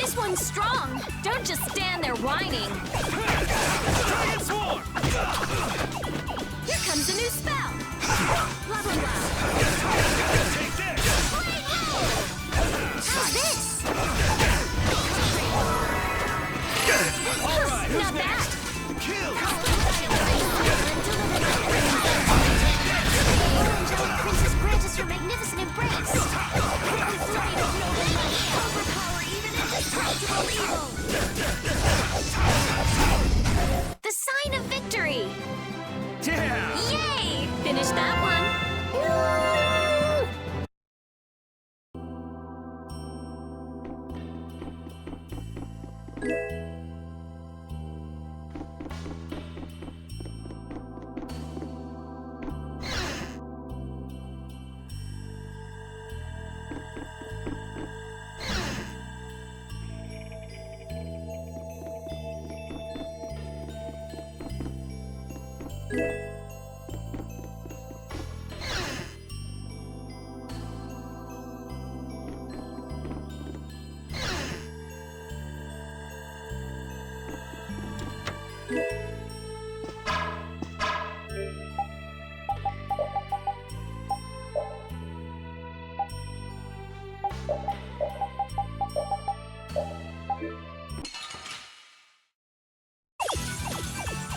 This one's strong. Don't just stand there whining. Giant swarm! Here comes a new spell. Blah, blah, blah. Take this! How's this? All right, who's Not bad. next? Kill! Angelic princess grant us your magnificent embrace. Overpower even indestructible evil. The sign of victory. Yeah! Yay! Finish that one.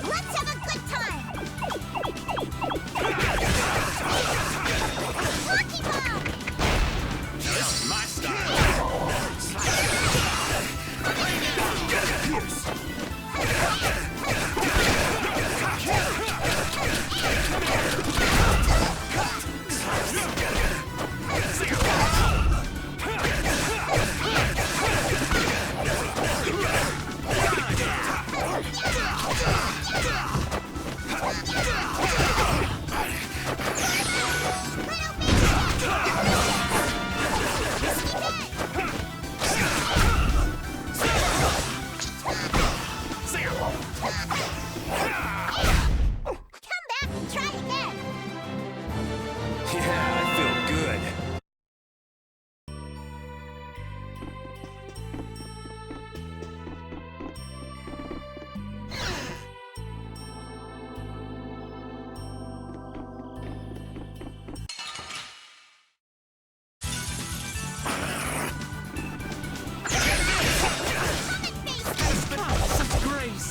Let's have a good time! Rocky Bomb! This is my style! Pierce! Come back and try again! Yeah, I feel good. Some grace.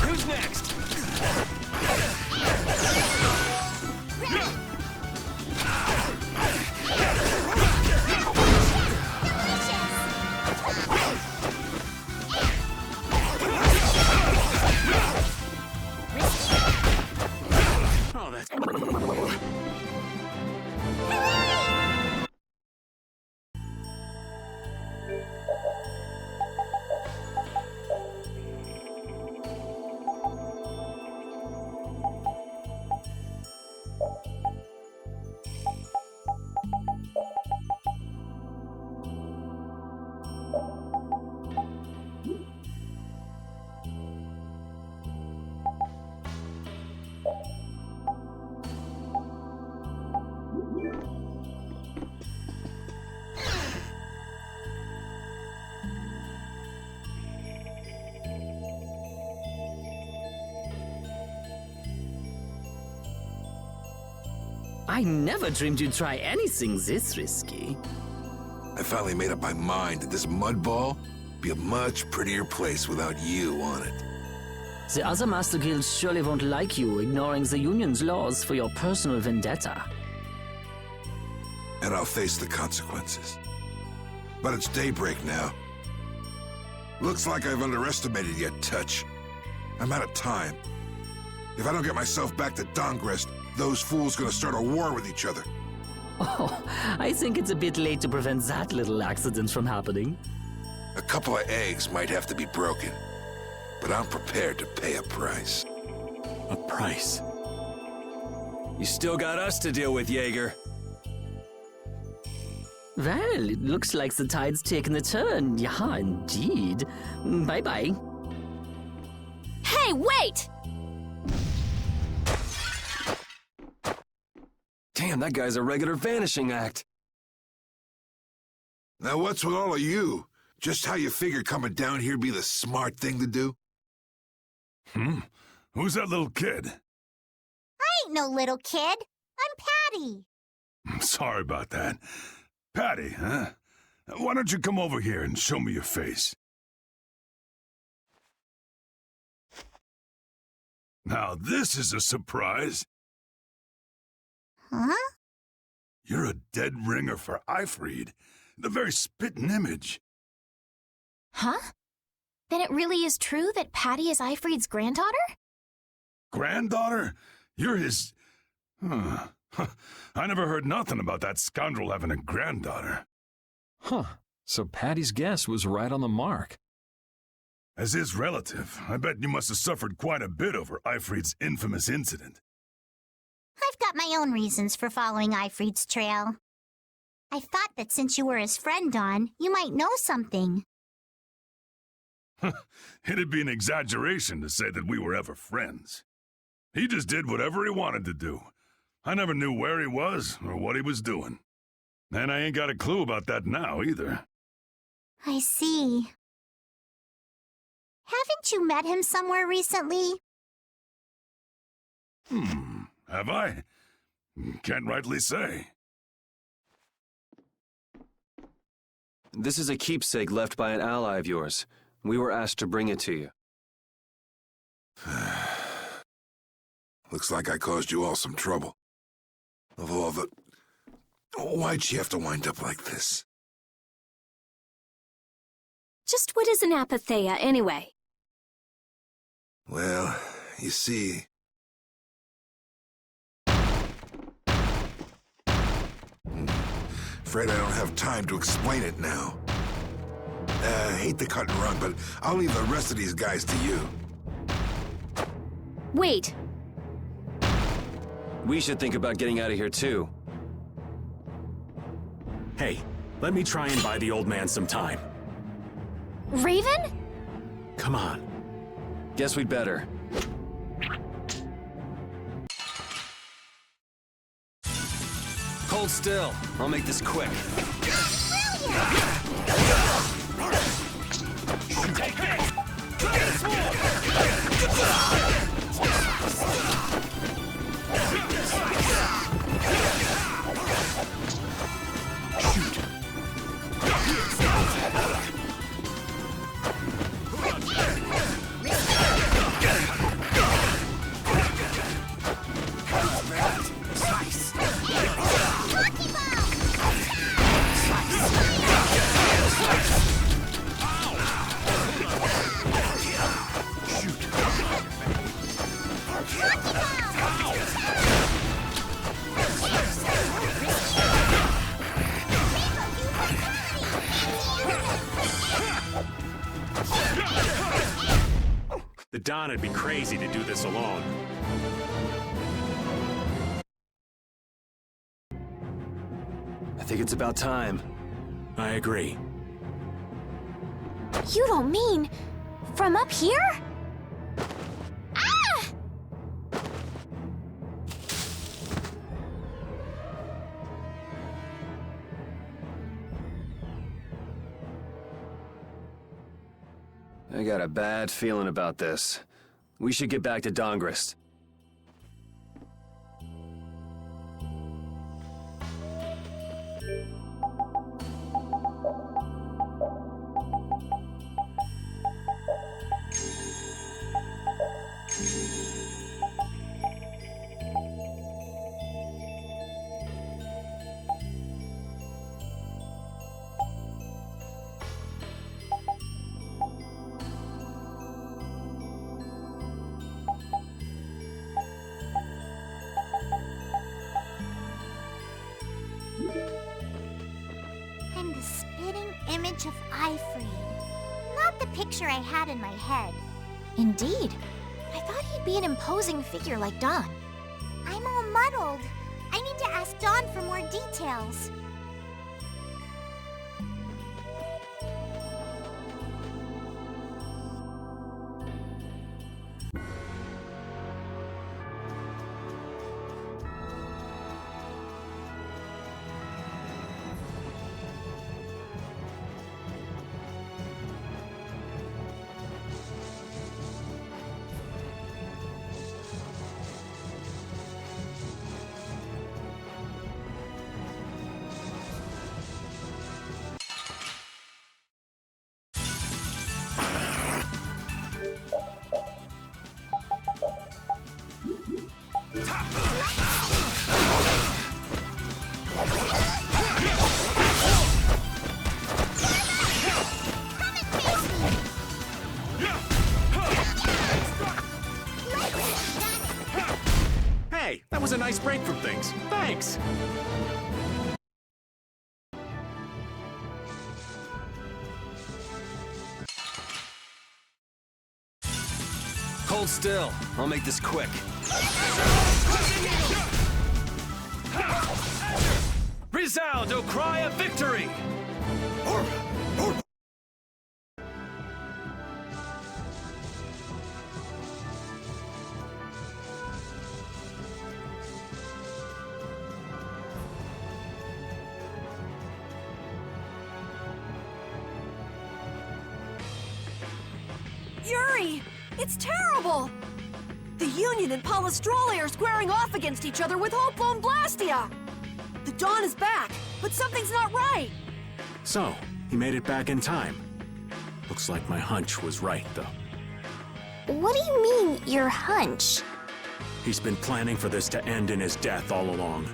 Who's next? Oh, that's... I never dreamed you'd try anything this risky. I finally made up my mind that this mud ball be a much prettier place without you on it. The other Master Guilds surely won't like you ignoring the Union's laws for your personal vendetta. And I'll face the consequences. But it's daybreak now. Looks like I've underestimated your touch. I'm out of time. If I don't get myself back to Dongrest, those fools gonna start a war with each other. Oh, I think it's a bit late to prevent that little accident from happening. A couple of eggs might have to be broken, but I'm prepared to pay a price. A price? You still got us to deal with, Jaeger. Well, it looks like the tide's taken a turn. Yeah, indeed. Bye-bye. Hey, wait! Damn, that guy's a regular vanishing act. Now what's with all of you? Just how you figure coming down here be the smart thing to do? Who's that little kid? I ain't no little kid. I'm Patty. Sorry about that. Patty, huh? Why don't you come over here and show me your face? Now this is a surprise. Huh? You're a dead ringer for Ifrid. The very spitting image. Huh? Then it really is true that Patty is Ifrid's granddaughter? Granddaughter? You're his... Huh. I never heard nothing about that scoundrel having a granddaughter. Huh. So Patty's guess was right on the mark. As his relative, I bet you must have suffered quite a bit over Ifrid's infamous incident. I've got my own reasons for following Ifrid's trail. I thought that since you were his friend, Dawn, you might know something. It'd be an exaggeration to say that we were ever friends. He just did whatever he wanted to do. I never knew where he was or what he was doing. And I ain't got a clue about that now, either. I see. Haven't you met him somewhere recently? Have I? Can't rightly say. This is a keepsake left by an ally of yours. We were asked to bring it to you. Looks like I caused you all some trouble. Of all the... Why'd she have to wind up like this? Just what is an apatheia, anyway? Well, you see... Afraid I don't have time to explain it now. Hate to cut and run, but I'll leave the rest of these guys to you. Wait. We should think about getting out of here, too. Hey, let me try and buy the old man some time. Raven? Come on. Guess we'd better. Hold still. I'll make this quick. Take this! The Don would be crazy to do this alone. I think it's about time. I agree. You don't mean from up here? Ah! I got a bad feeling about this. We should get back to Dongrist. I'm the spitting image of Ifrid. Not the picture I had in my head. Indeed. I thought he'd be an imposing figure like Don. I'm all muddled. I need to ask Dawn for more details. Hey, that was a nice break from things. Thanks. Hold still. I'll make this quick. Resound, O cry of victory! Yuri! It's terrible! The Union and Palestrole are squaring off against each other with Hoplo and Blastia! The Dawn is back, but something's not right! So, he made it back in time. Looks like my hunch was right, though. What do you mean, your hunch? He's been planning for this to end in his death all along.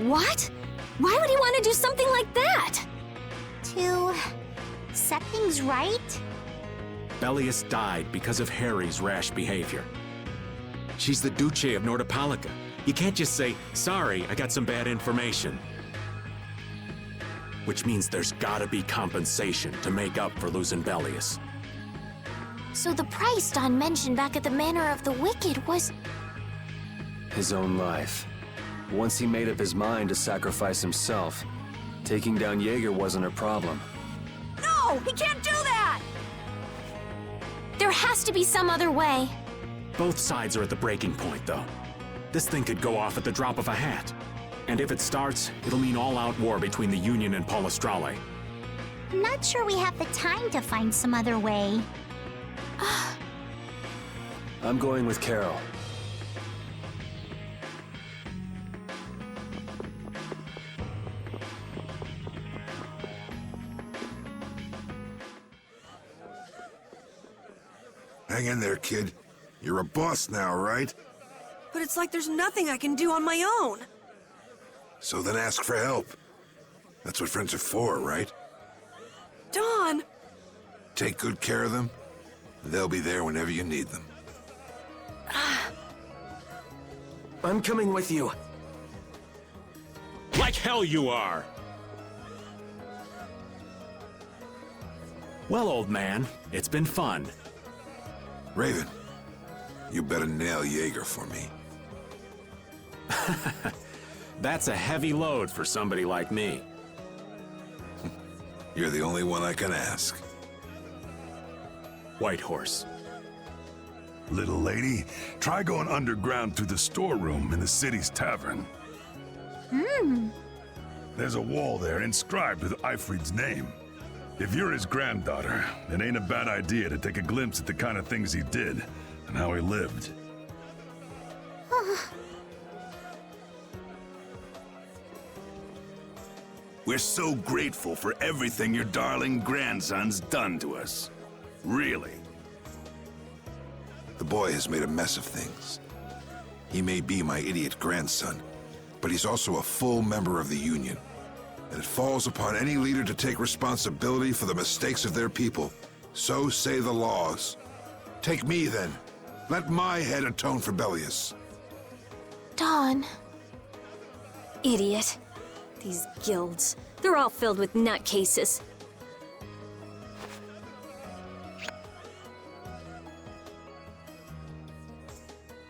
What? Why would he want to do something like that? To set things right? Bellius died because of Harry's rash behavior. She's the Duce of Nordapalica. You can't just say, sorry, I got some bad information. Which means there's gotta be compensation to make up for losing Bellius. So the price Don mentioned back at the Manor of the Wicked was... His own life. Once he made up his mind to sacrifice himself, taking down Jaeger wasn't a problem. No! He can't do that! There has to be some other way. Both sides are at the breaking point, though. This thing could go off at the drop of a hat. And if it starts, it'll mean all-out war between the Union and Palestrole. Not sure we have the time to find some other way. I'm going with Carol. Hang in there, kid. You're a boss now, right? But it's like there's nothing I can do on my own. So then ask for help. That's what friends are for, right? Dawn! Take good care of them. They'll be there whenever you need them. I'm coming with you. Like hell you are! Well, old man, it's been fun. Raven, you better nail Jaeger for me. That's a heavy load for somebody like me. You're the only one I can ask. Whitehorse. Little lady, try going underground through the storeroom in the city's tavern. There's a wall there inscribed with Eifried's name. If you're his granddaughter, it ain't a bad idea to take a glimpse at the kind of things he did and how he lived. We're so grateful for everything your darling grandson's done to us. Really. The boy has made a mess of things. He may be my idiot grandson, but he's also a full member of the Union. And it falls upon any leader to take responsibility for the mistakes of their people. So say the laws. Take me, then. Let my head atone for Bellius. Dawn. Idiot. These guilds, they're all filled with nutcases.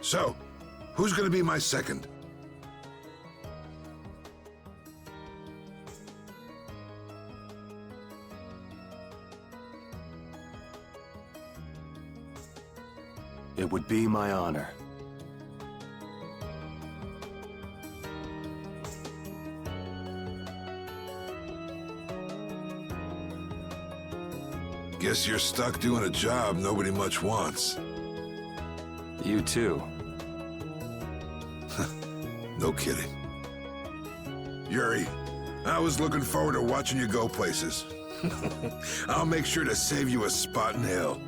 So, Who's gonna be my second? It would be my honor. Guess you're stuck doing a job nobody much wants. You too. No kidding. Yuri, I was looking forward to watching you go places. I'll make sure to save you a spot in hell.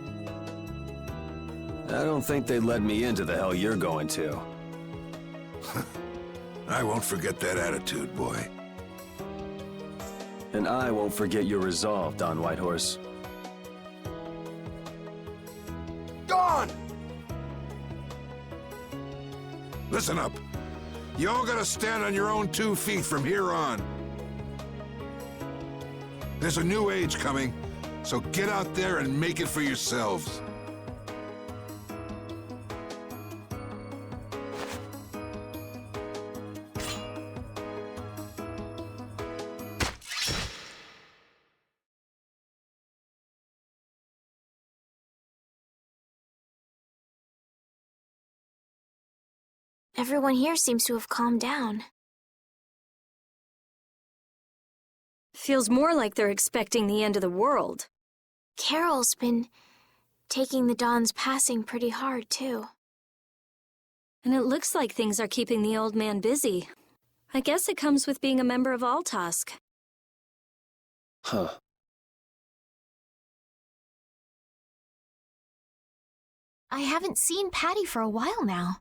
I don't think they'd let me into the hell you're going to. I won't forget that attitude, boy. And I won't forget your resolve, Don Whitehorse. Dawn! Listen up. You all gotta stand on your own 2 feet from here on. There's a new age coming, so get out there and make it for yourselves. Everyone here seems to have calmed down. Feels more like they're expecting the end of the world. Carol's been taking the Dawn's passing pretty hard, too. And it looks like things are keeping the old man busy. I guess it comes with being a member of Altosk. Huh. I haven't seen Patty for a while now.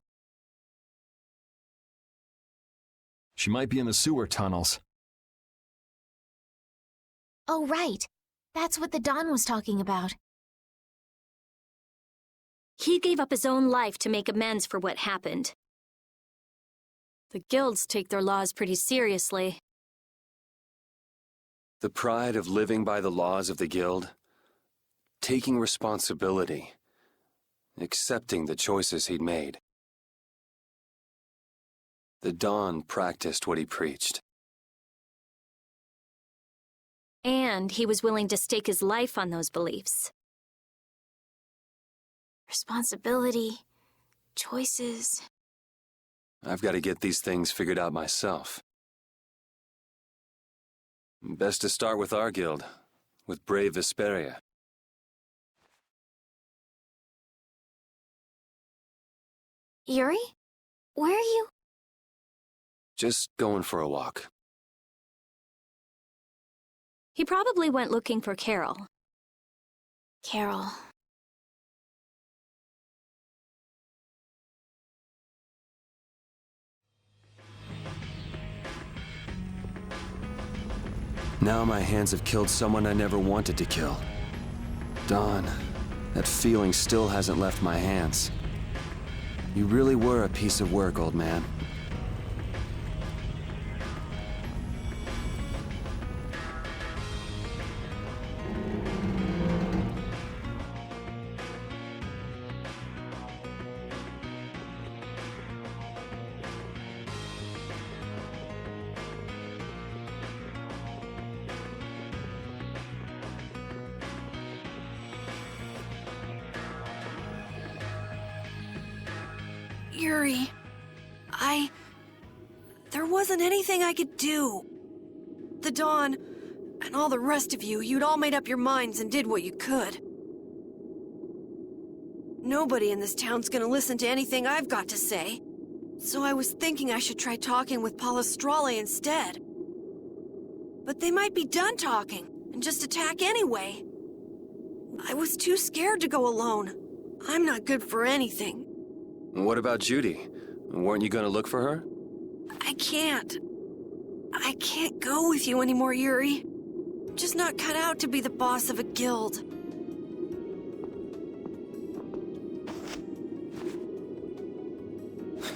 She might be in the sewer tunnels. Oh, right. That's what the Dawn was talking about. He gave up his own life to make amends for what happened. The guilds take their laws pretty seriously. The pride of living by the laws of the guild, taking responsibility, accepting the choices he'd made. The Dawn practiced what he preached. And he was willing to stake his life on those beliefs. Responsibility, choices. I've got to get these things figured out myself. Best to start with our guild, with brave Vesperia. Yuri? Where are you? Just going for a walk. He probably went looking for Carol. Carol. Now my hands have killed someone I never wanted to kill. Dawn, that feeling still hasn't left my hands. You really were a piece of work, old man. Yuri, there wasn't anything I could do. The Dawn, and all the rest of you, you'd all made up your minds and did what you could. Nobody in this town's gonna listen to anything I've got to say. So I was thinking I should try talking with Palestrale instead. But they might be done talking, and just attack anyway. I was too scared to go alone. I'm not good for anything. What about Judy? Weren't you gonna look for her? I can't go with you anymore, Yuri. I'm just not cut out to be the boss of a guild.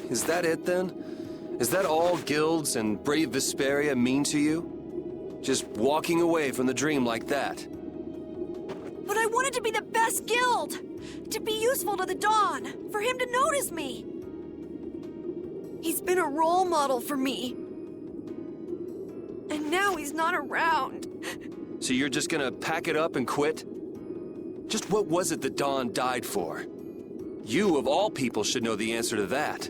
Is that it then? Is that all guilds and brave Vesperia mean to you? Just walking away from the dream like that? But I wanted to be the best guild! To be useful to the Dawn! For him to notice me! He's been a role model for me. And now he's not around. So you're just gonna pack it up and quit? Just what was it that Dawn died for? You, of all people, should know the answer to that.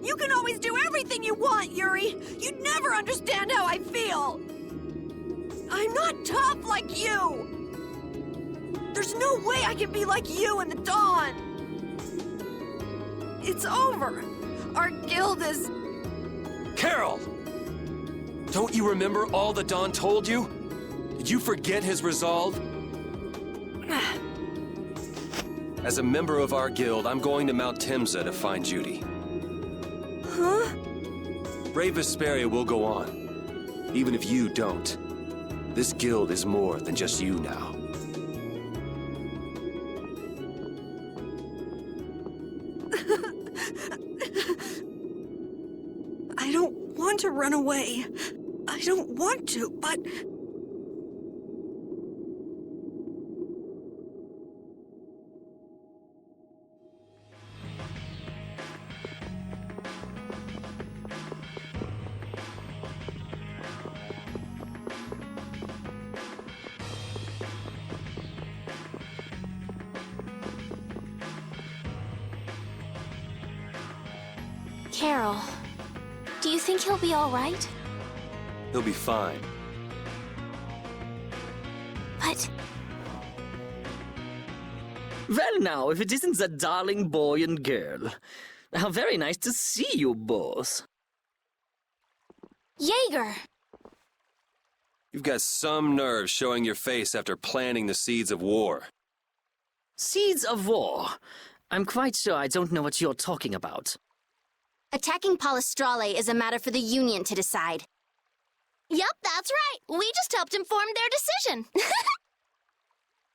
You can always do everything you want, Yuri! You'd never understand how I feel! I'm not tough like you! There's no way I can be like you and the Dawn! It's over. Our guild is... Carol! Don't you remember all that Dawn told you? Did you forget his resolve? As a member of our guild, I'm going to Mount Timza to find Judy. Huh? Brave Vesperia will go on, even if you don't. This guild is more than just you now. I don't want to run away. I don't want to, but... Carol, do you think he'll be all right? He'll be fine. But Well now, if it isn't the darling boy and girl. How very nice to see you both. Jaeger! You've got some nerve showing your face after planting the seeds of war. Seeds of war. I'm quite sure I don't know what you're talking about. Attacking Palestrale is a matter for the Union to decide. Yep, that's right. We just helped him form their decision.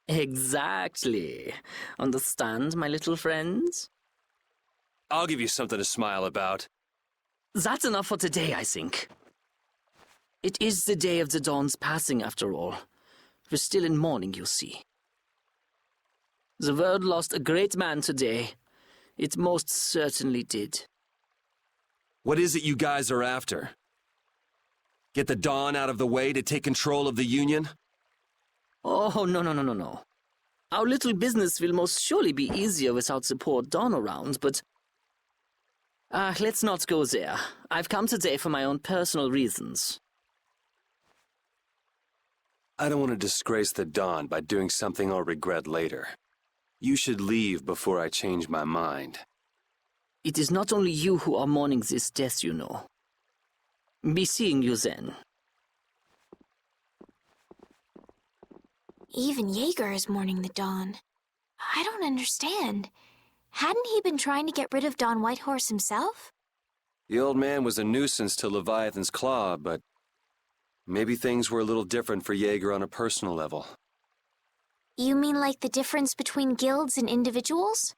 Exactly. Understand, my little friends? I'll give you something to smile about. That's enough for today, I think. It is the day of the Dawn's passing, after all. We're still in mourning, you see. The world lost a great man today. It most certainly did. What is it you guys are after? Get the Dawn out of the way to take control of the Union? Oh, no. Our little business will most surely be easier without the poor Dawn around, but... let's not go there. I've come today for my own personal reasons. I don't want to disgrace the Dawn by doing something I'll regret later. You should leave before I change my mind. It is not only you who are mourning this death, you know. Be seeing you then. Even Jaeger is mourning the Dawn. I don't understand. Hadn't he been trying to get rid of Don Whitehorse himself? The old man was a nuisance to Leviathan's Claw, but maybe things were a little different for Jaeger on a personal level. You mean like the difference between guilds and individuals?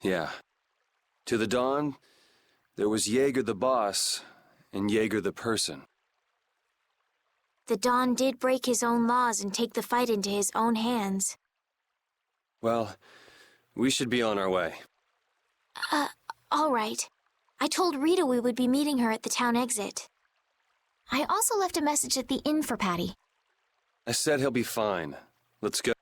Yeah. To the Dawn, there was Jaeger the boss, and Jaeger the person. The Dawn did break his own laws and take the fight into his own hands. Well, we should be on our way. All right. I told Rita we would be meeting her at the town exit. I also left a message at the inn for Patty. I said he'll be fine. Let's go.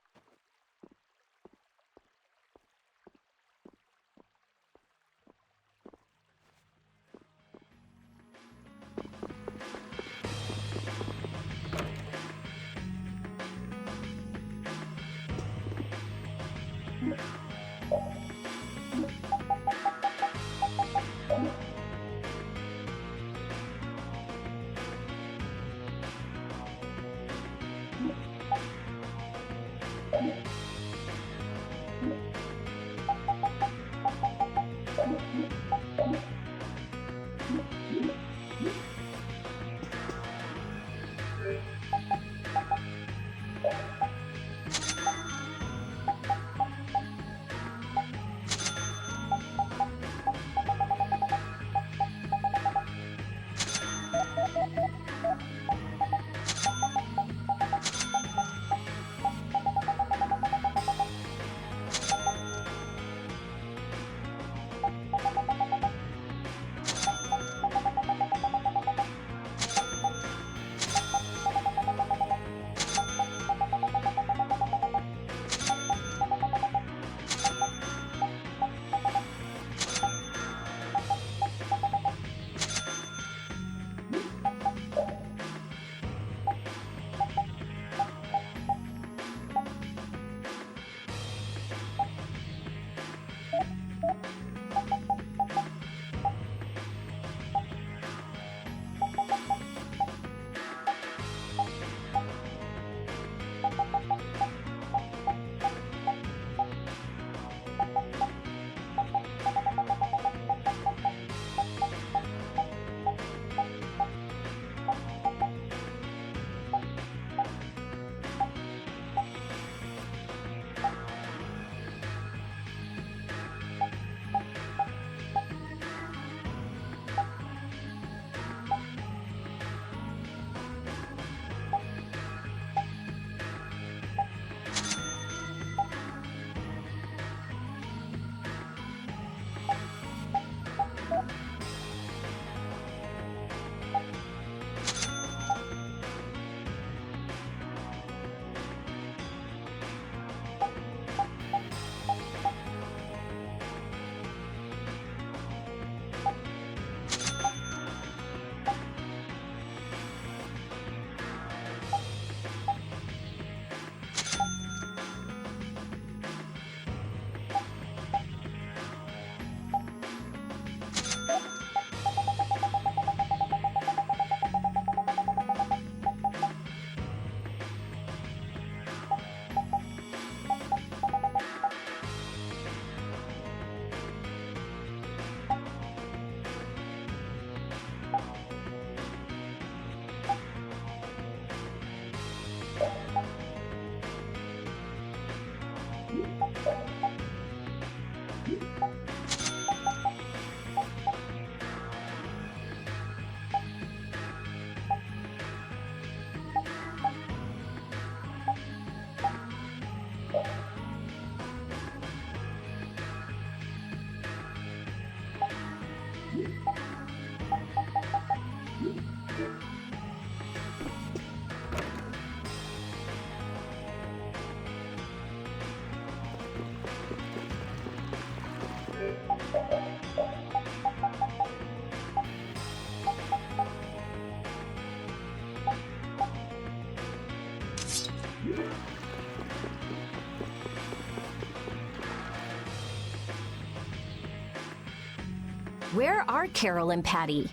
Where are Carol and Patty?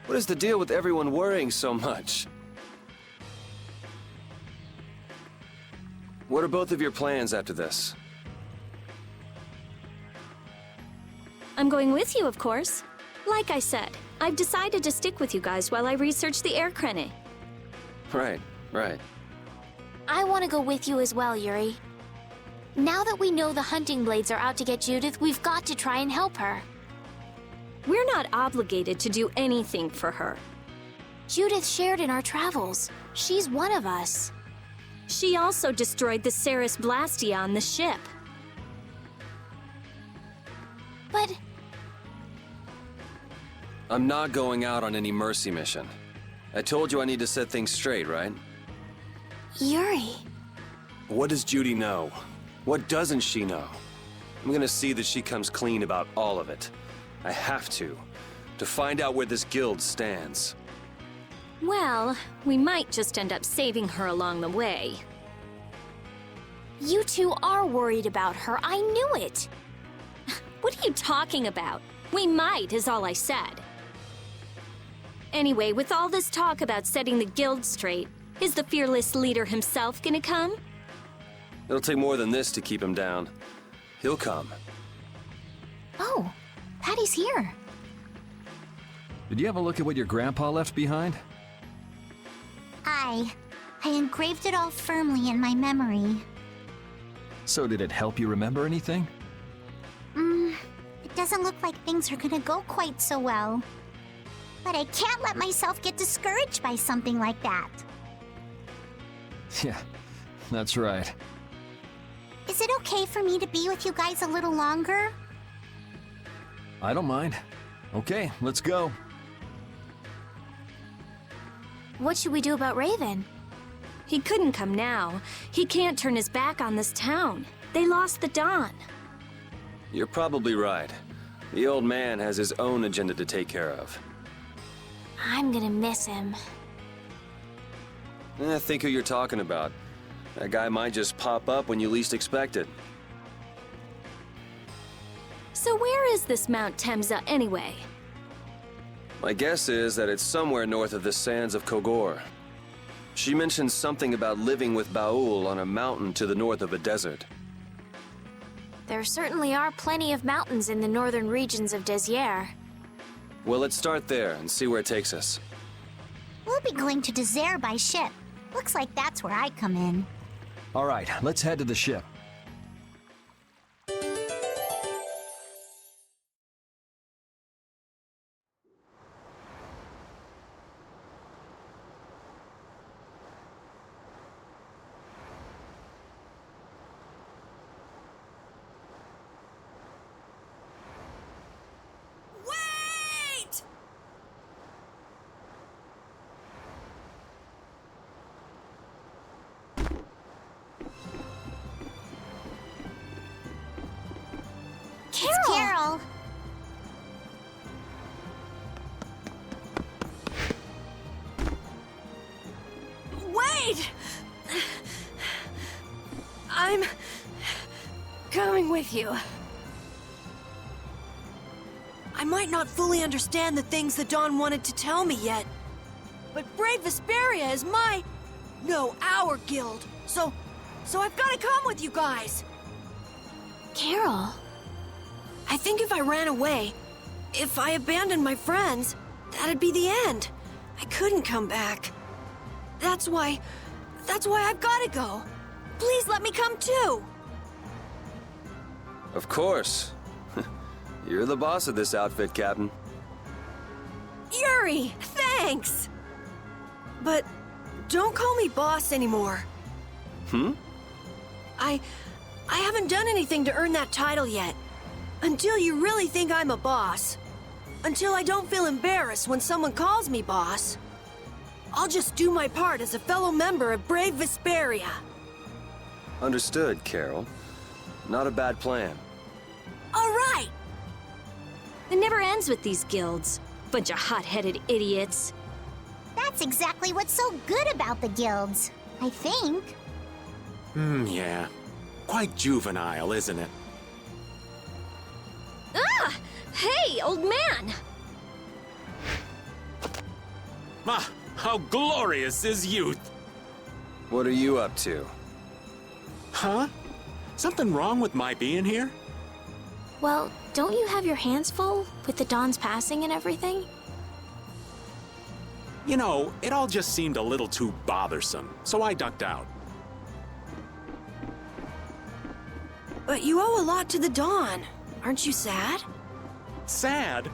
What is the deal with everyone worrying so much? What are both of your plans after this? I'm going with you, of course. Like I said, I've decided to stick with you guys while I research the air crane. Right. I want to go with you as well, Yuri. Now that we know the hunting blades are out to get Judith, we've got to try and help her. We're not obligated to do anything for her. Judith shared in our travels. She's one of us. She also destroyed the Ceres Blastia on the ship. But I'm not going out on any mercy mission. I told you I need to set things straight, right? Yuri... What does Judy know? What doesn't she know? I'm gonna see that she comes clean about all of it. I have to find out where this guild stands. Well, we might just end up saving her along the way. You two are worried about her. I knew it. What are you talking about? We might, is all I said. Anyway, with all this talk about setting the guild straight, is the fearless leader himself gonna come? It'll take more than this to keep him down. He'll come. Oh, Patty's here. Did you have a look at what your grandpa left behind? I engraved it all firmly in my memory. So did it help you remember anything? It doesn't look like things are gonna go quite so well. But I can't let myself get discouraged by something like that. Yeah, that's right. Is it okay for me to be with you guys a little longer? I don't mind. Okay, let's go. What should we do about Raven? He couldn't come now. He can't turn his back on this town. They lost the Dawn. You're probably right. The old man has his own agenda to take care of. I'm gonna miss him. Think who you're talking about. That guy might just pop up when you least expect it. So where is this Mount Temza anyway? My guess is that it's somewhere north of the sands of Kogor. She mentioned something about living with Baul on a mountain to the north of a desert. There certainly are plenty of mountains in the northern regions of Desier. Well, let's start there and see where it takes us. We'll be going to Désert by ship. Looks like that's where I come in. All right, let's head to the ship. Wait! It's Carol! Wait! I'm coming with you. I might not fully understand the things the Dawn wanted to tell me yet, but Brave Vesperia is our guild. So I've got to come with you guys. Carol. I think if I ran away, if I abandoned my friends, that'd be the end. I couldn't come back. That's why I've got to go. Please let me come too. Of course. You're the boss of this outfit, Captain. Yuri, thanks! But don't call me boss anymore. I haven't done anything to earn that title yet. Until you really think I'm a boss. Until I don't feel embarrassed when someone calls me boss. I'll just do my part as a fellow member of Brave Vesperia. Understood, Carol. Not a bad plan. All right! It never ends with these guilds. Bunch of hot-headed idiots. That's exactly what's so good about the guilds, I think. Yeah. Quite juvenile, isn't it? Ah! Ah! Hey, old man! Ah, how glorious is youth! What are you up to? Huh? Something wrong with my being here? Well, don't you have your hands full with the Dawn's passing and everything? You know, it all just seemed a little too bothersome, so I ducked out. But you owe a lot to the Dawn. Aren't you sad? Sad?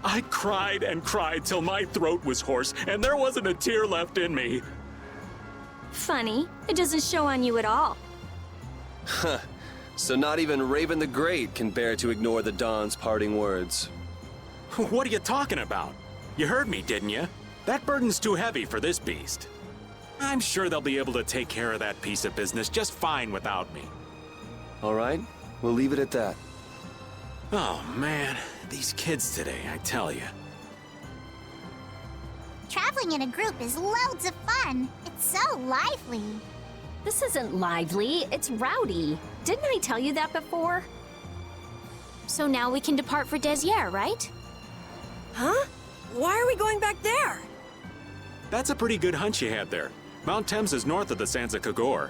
I cried and cried till my throat was hoarse, and there wasn't a tear left in me. Funny, it doesn't show on you at all. Huh. So not even Raven the Great can bear to ignore the Dawn's parting words. What are you talking about? You heard me, didn't you? That burden's too heavy for this beast. I'm sure they'll be able to take care of that piece of business just fine without me. All right, we'll leave it at that. Oh, man. These kids today, I tell you. Traveling in a group is loads of fun. It's so lively. This isn't lively, it's rowdy. Didn't I tell you that before? So now we can depart for Desier, right? Huh? Why are we going back there? That's a pretty good hunch you had there. Mount Thames is north of the Sands of Kagor.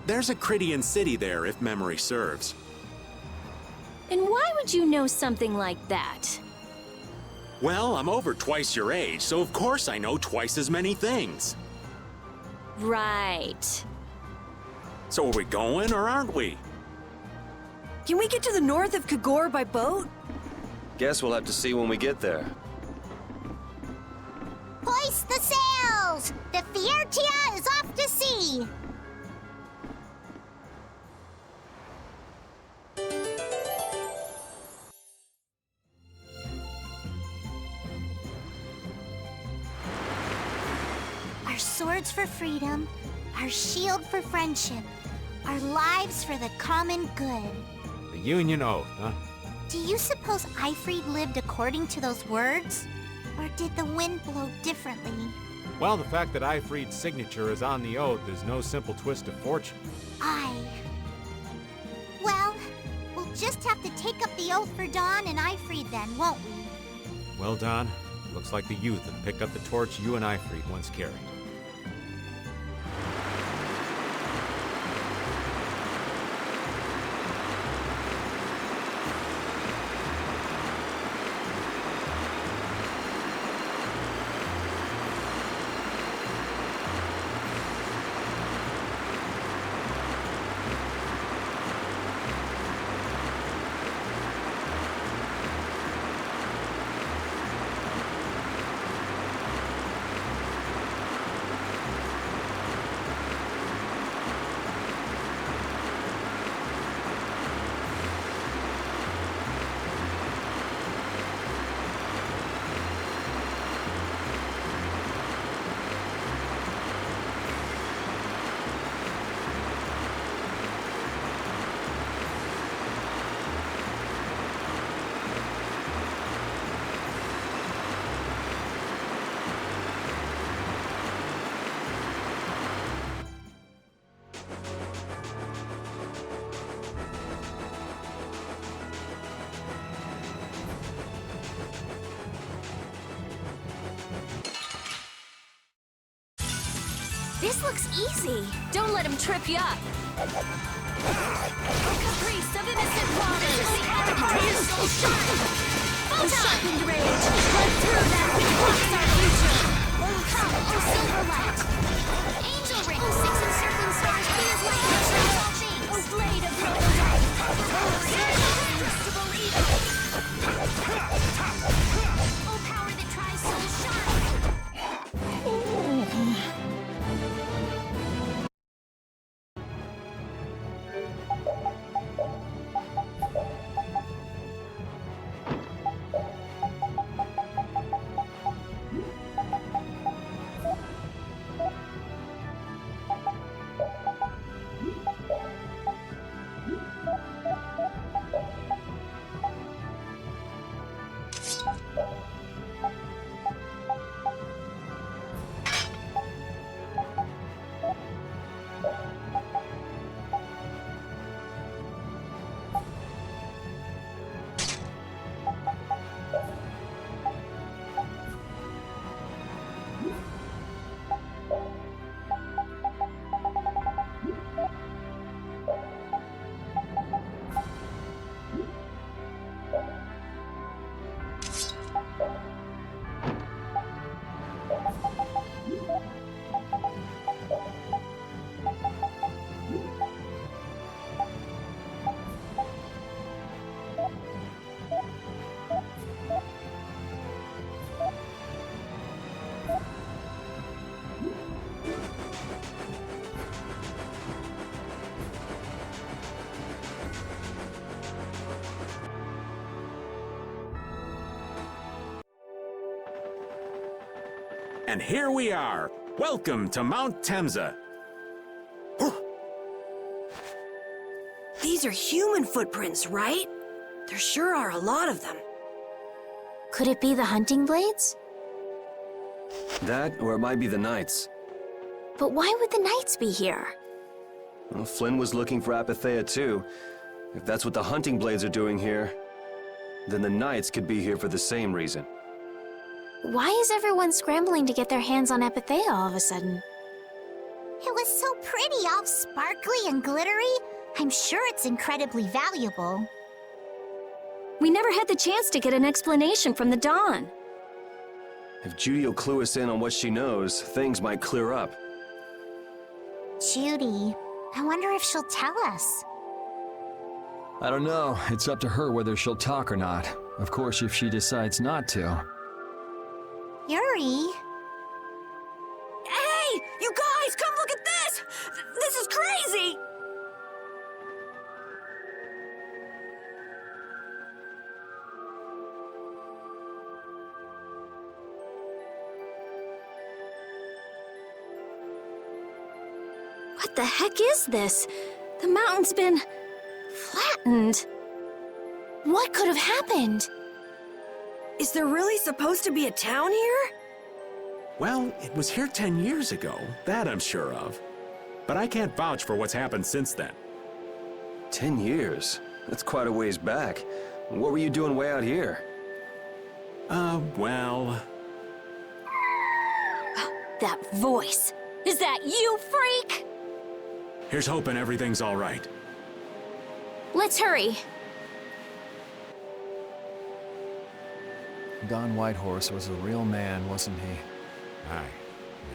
There's a Krydian city there, if memory serves. And why would you know something like that? Well, I'm over twice your age, so of course I know twice as many things. Right. So are we going, or aren't we? Can we get to the north of Kagor by boat? Guess we'll have to see when we get there. Hoist the sails! The Fiertia is off to sea! Our swords for freedom, our shield for friendship, our lives for the common good. The Union Oath, huh? Do you suppose Ifrid lived according to those words? Or did the wind blow differently? Well, the fact that Ifrid's signature is on the oath is no simple twist of fortune. Well, we'll just have to take up the oath for Dawn and Ifrid then, won't we? Well, Don, looks like the youth have picked up the torch you and Ifrid once carried. This looks easy. Don't let him trip you up. A caprice of innocent waters. The empire shall shine. Full sharpened rage. Run through that which blocks our future. Come, O Silverlight. Angel ring. O six encircling stars. Be as light as all things. O blade of noble light. Irresistible evil. O power that tries soul shine. And here we are. Welcome to Mount Temza. These are human footprints, right? There sure are a lot of them. Could it be the hunting blades? That, or it might be the Knights. But why would the Knights be here? Well, Flynn was looking for Apatheia too. If that's what the hunting blades are doing here, then the Knights could be here for the same reason. Why is everyone scrambling to get their hands on Apatheia all of a sudden? It was so pretty, all sparkly and glittery. I'm sure it's incredibly valuable. We never had the chance to get an explanation from the Dawn. If Judy will clue us in on what she knows, things might clear up. Judy, I wonder if she'll tell us. I don't know. It's up to her whether she'll talk or not. Of course, if she decides not to. Yuri? Hey! You guys, come look at this! This is crazy! What the heck is this? The mountain's been flattened. What could have happened? Is there really supposed to be a town here? Well, it was here 10 years ago. That I'm sure of. But I can't vouch for what's happened since then. 10 years? That's quite a ways back. What were you doing way out here? Well... That voice. Is that you, freak? Here's hoping everything's all right. Let's hurry. Don Whitehorse was a real man, wasn't he? Aye.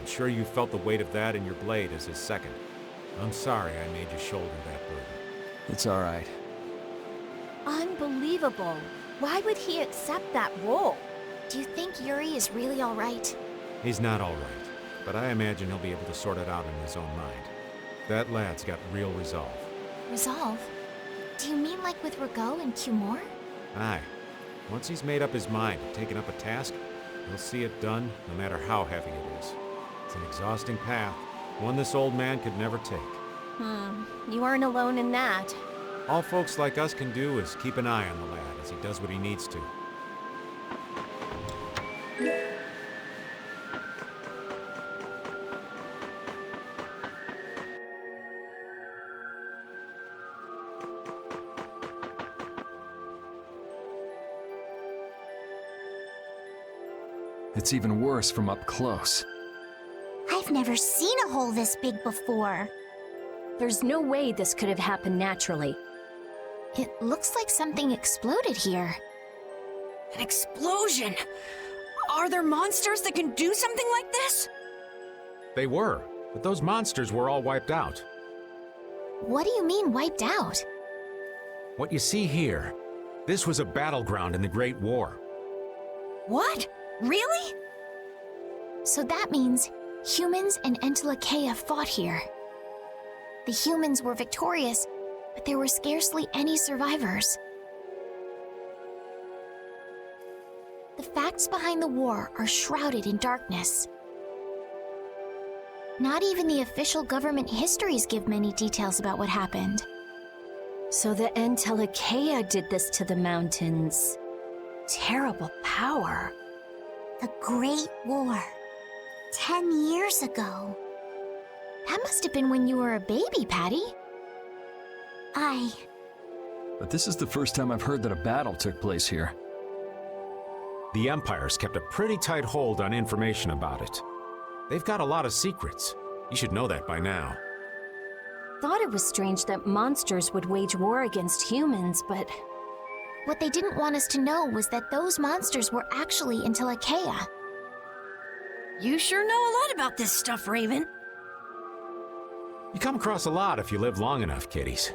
I'm sure you felt the weight of that in your blade as his second. I'm sorry I made you shoulder that burden. It's all right. Unbelievable. Why would he accept that role? Do you think Yuri is really all right? He's not all right, but I imagine he'll be able to sort it out in his own mind. That lad's got real resolve. Resolve? Do you mean like with Rigaud and Cumore? Aye. Once he's made up his mind and taken up a task, he'll see it done no matter how heavy it is. It's an exhausting path, one this old man could never take. You aren't alone in that. All folks like us can do is keep an eye on the lad as he does what he needs to. It's even worse from up close. I've never seen a hole this big before. There's no way this could have happened naturally. It looks like something exploded here. An explosion! Are there monsters that can do something like this? They were, but those monsters were all wiped out. What do you mean, wiped out? What you see here, this was a battleground in the Great War. What? Really? So that means humans and Entelekea fought here. The humans were victorious, but there were scarcely any survivors. The facts behind the war are shrouded in darkness. Not even the official government histories give many details about what happened. So the Entelekea did this to the mountains. Terrible power. The Great War. 10 years ago. That must have been when you were a baby, Patty. But this is the first time I've heard that a battle took place here. The Empire's kept a pretty tight hold on information about it. They've got a lot of secrets. You should know that by now. Thought it was strange that monsters would wage war against humans, but... What they didn't want us to know was that those monsters were actually Entelekea. You sure know a lot about this stuff, Raven. You come across a lot if you live long enough, kiddies.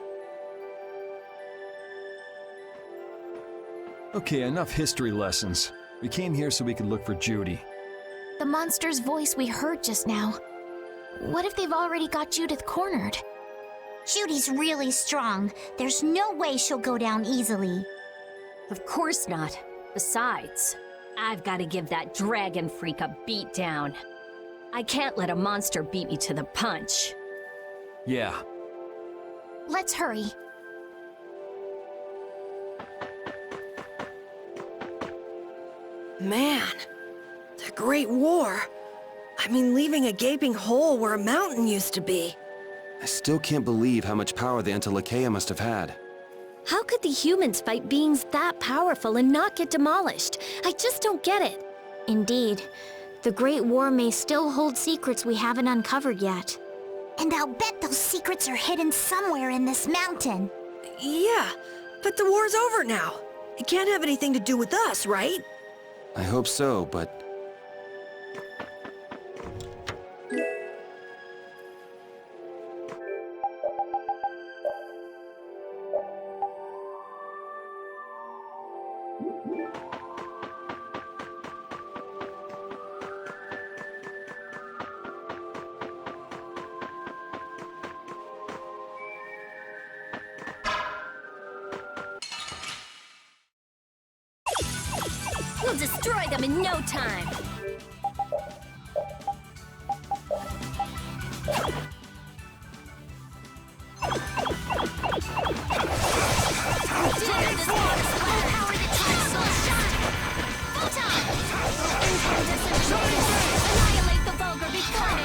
Okay, enough history lessons. We came here so we could look for Judy. The monster's voice we heard just now. What if they've already got Judith cornered? Judy's really strong. There's no way she'll go down easily. Of course not. Besides... I've got to give that dragon freak a beat down. I can't let a monster beat me to the punch. Yeah. Let's hurry. Man, the Great War. I mean, leaving a gaping hole where a mountain used to be. I still can't believe how much power the Entelekea must have had. How could the humans fight beings that powerful and not get demolished? I just don't get it. Indeed. The Great War may still hold secrets we haven't uncovered yet. And I'll bet those secrets are hidden somewhere in this mountain. Yeah, but the war's over now. It can't have anything to do with us, right? I hope so, but... We'll destroy them in no time. Annihilate the vulgar before me.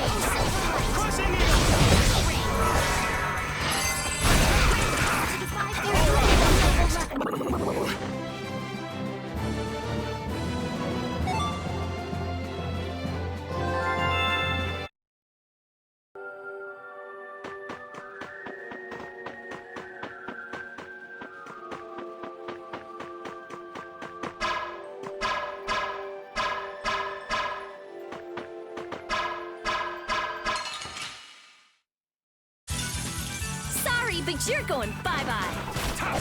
But you're going bye-bye. I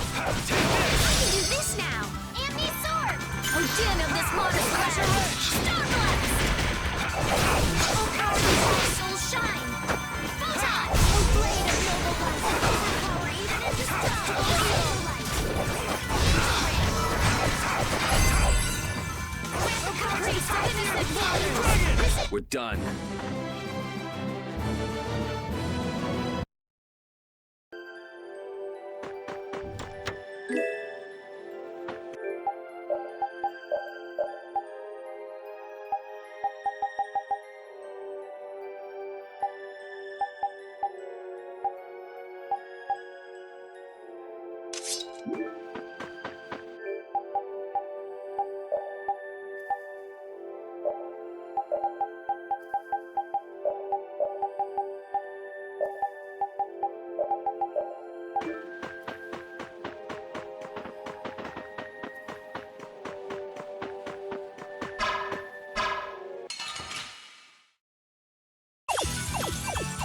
can do this now! And me sword! Odin of this modern pleasure! Star Blast! Oh, power these my souls shine! Photon! Oh, blade of noble light! Power even indestructible light! Oh, power race to innocent waters! We're done.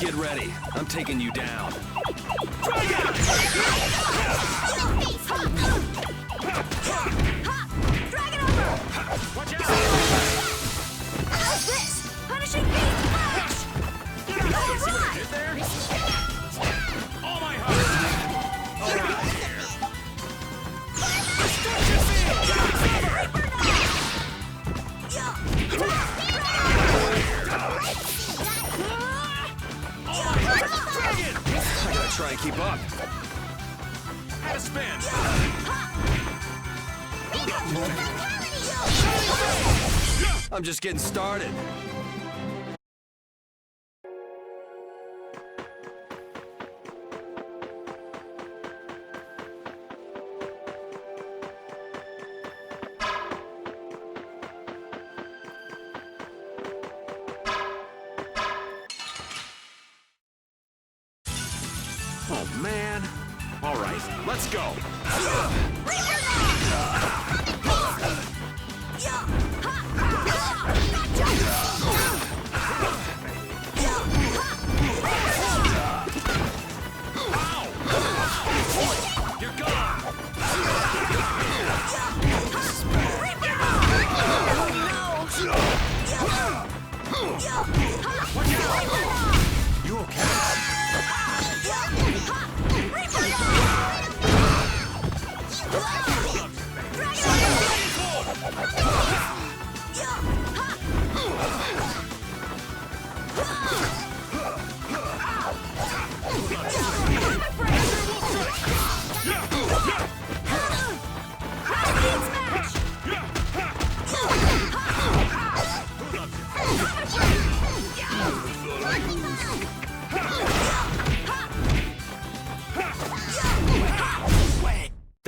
Get ready. I'm taking you down. Watch out! How's this? Punishing beast flash! All right! Get there? All my heart! All right, here. I gotta try and keep up. Had a spin. I'm just getting started. Oh, man. All right, let's go. You're gone! You okay?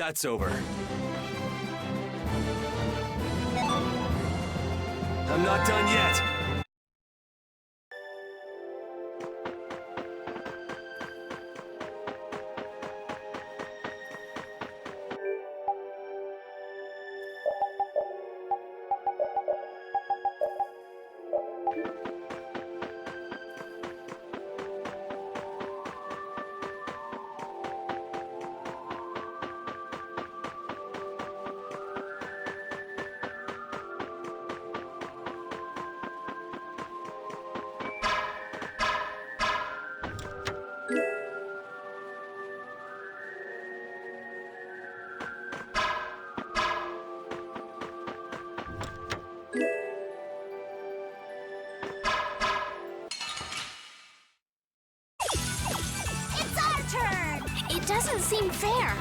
that's over. I'm not done yet. It doesn't seem fair.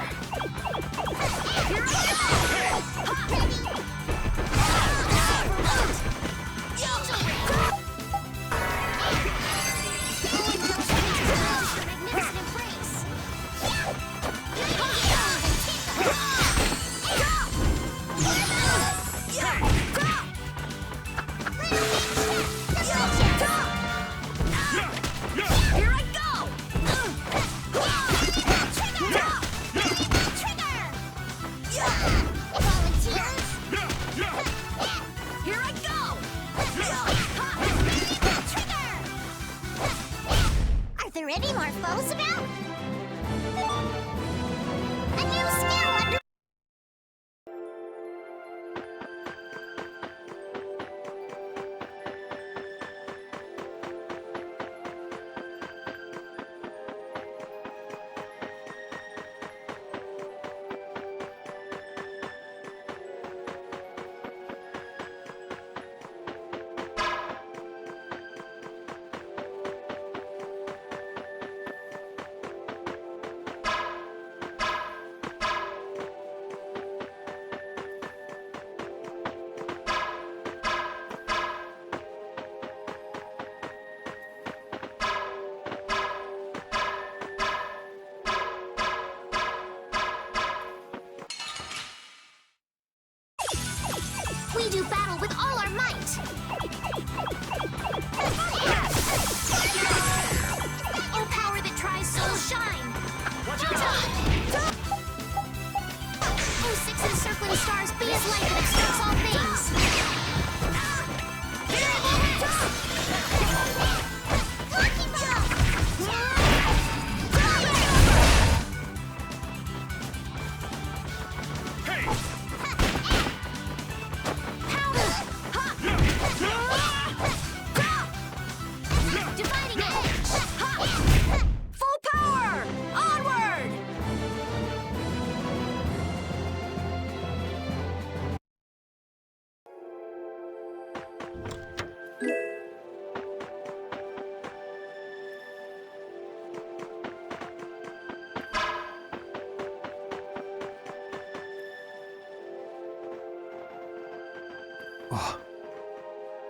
We do battle with all our might! Oh, power that tries soul shine! Oh, six encircling stars, be as light that obstructs all things!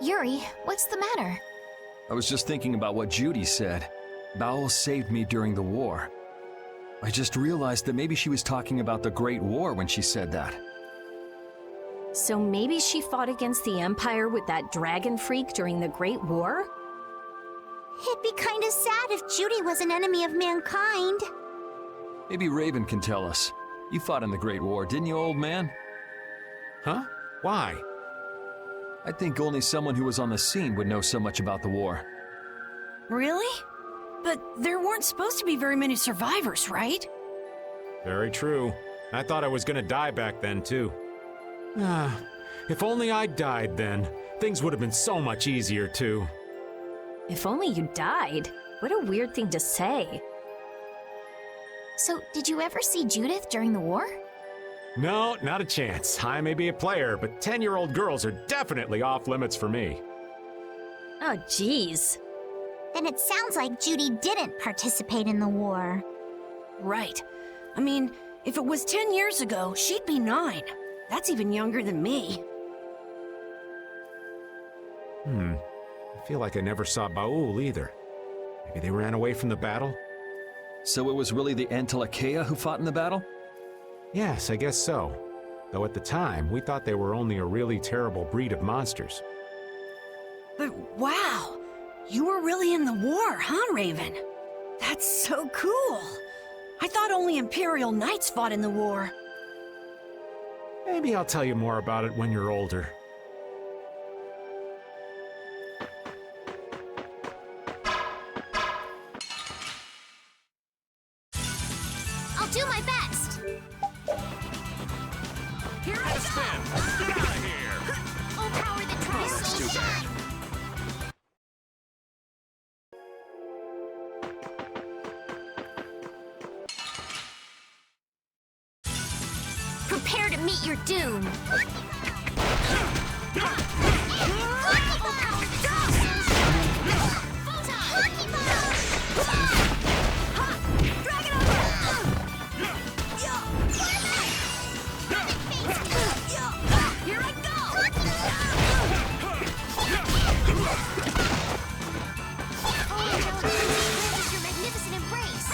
Yuri, what's the matter? I was just thinking about what Judy said. Bowel saved me during the war. I just realized that maybe she was talking about the Great War when she said that. So maybe she fought against the Empire with that dragon freak during the Great War? It'd be kinda sad if Judy was an enemy of mankind. Maybe Raven can tell us. You fought in the Great War, didn't you, old man? Huh? Why? I think only someone who was on the scene would know so much about the war. Really? But there weren't supposed to be very many survivors, right? Very true. I thought I was gonna die back then, too. If only I'd died then. Things would have been so much easier, too. If only you died. What a weird thing to say. So, did you ever see Judith during the war? No, not a chance. I may be a player, but 10-year-old girls are definitely off limits for me. Oh, jeez. Then it sounds like Judy didn't participate in the war. Right. I mean, if it was 10 years ago, she'd be 9. That's even younger than me. I feel like I never saw Baul either. Maybe they ran away from the battle? So it was really the Antilochea who fought in the battle? Yes, I guess so. Though at the time, we thought they were only a really terrible breed of monsters. But wow, you were really in the war, huh, Raven? That's so cool. I thought only Imperial Knights fought in the war. Maybe I'll tell you more about it when you're older. I'll do my best. Here I go! Get out of here! Oh, power that tries so shine! Prepare to meet your doom. Here I go! Oh, no, this is your magnificent embrace.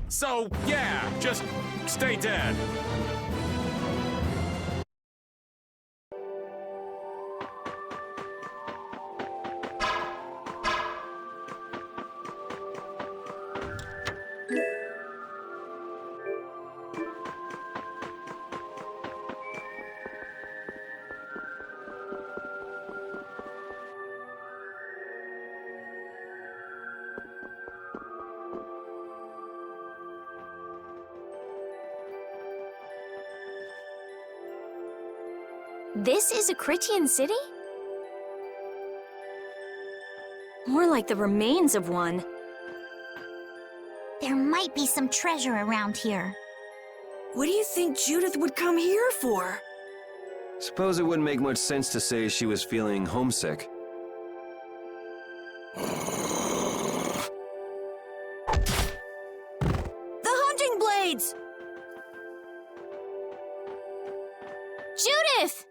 So, yeah, just stay dead. This is a Critian city? More like the remains of one. There might be some treasure around here. What do you think Judith would come here for? Suppose it wouldn't make much sense to say she was feeling homesick. The hunting blades! Judith!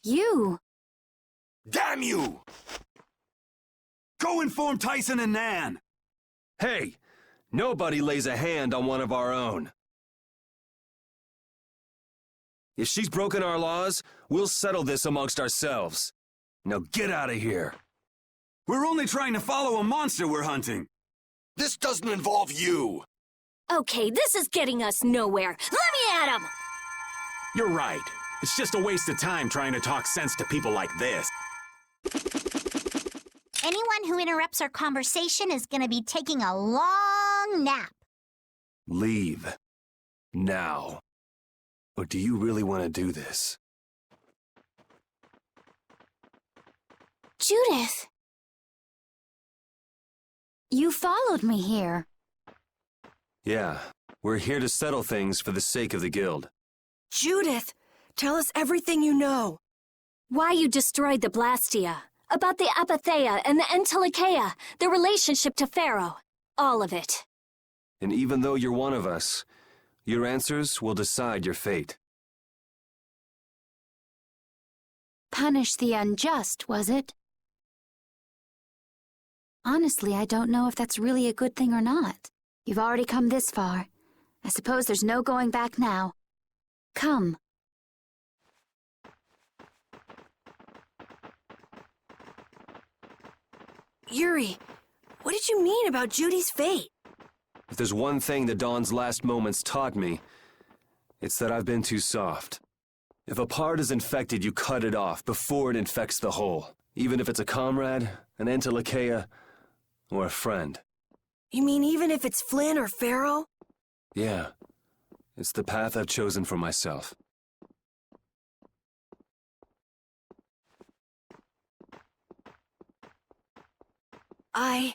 You. Damn you! Go inform Tyson and Nan! Hey! Nobody lays a hand on one of our own. If she's broken our laws, we'll settle this amongst ourselves. Now get out of here. We're only trying to follow a monster we're hunting. This doesn't involve you. Okay, this is getting us nowhere. Let me at him! You're right. It's just a waste of time trying to talk sense to people like this. Anyone who interrupts our conversation is gonna be taking a long nap. Leave. Now. Or do you really want to do this? Judith! You followed me here. Yeah, we're here to settle things for the sake of the guild. Judith, tell us everything you know. Why you destroyed the Blastia. About the Apatheia and the Entelikeia, their relationship to Pharaoh. All of it. And even though you're one of us, your answers will decide your fate. Punish the unjust, was it? Honestly, I don't know if that's really a good thing or not. You've already come this far. I suppose there's no going back now. Come. Yuri, what did you mean about Judy's fate? If there's one thing the Dawn's last moments taught me, it's that I've been too soft. If a part is infected, you cut it off before it infects the whole. Even if it's a comrade, an Entelikeia, or a friend. You mean even if it's Flynn or Pharaoh? Yeah. It's the path I've chosen for myself. I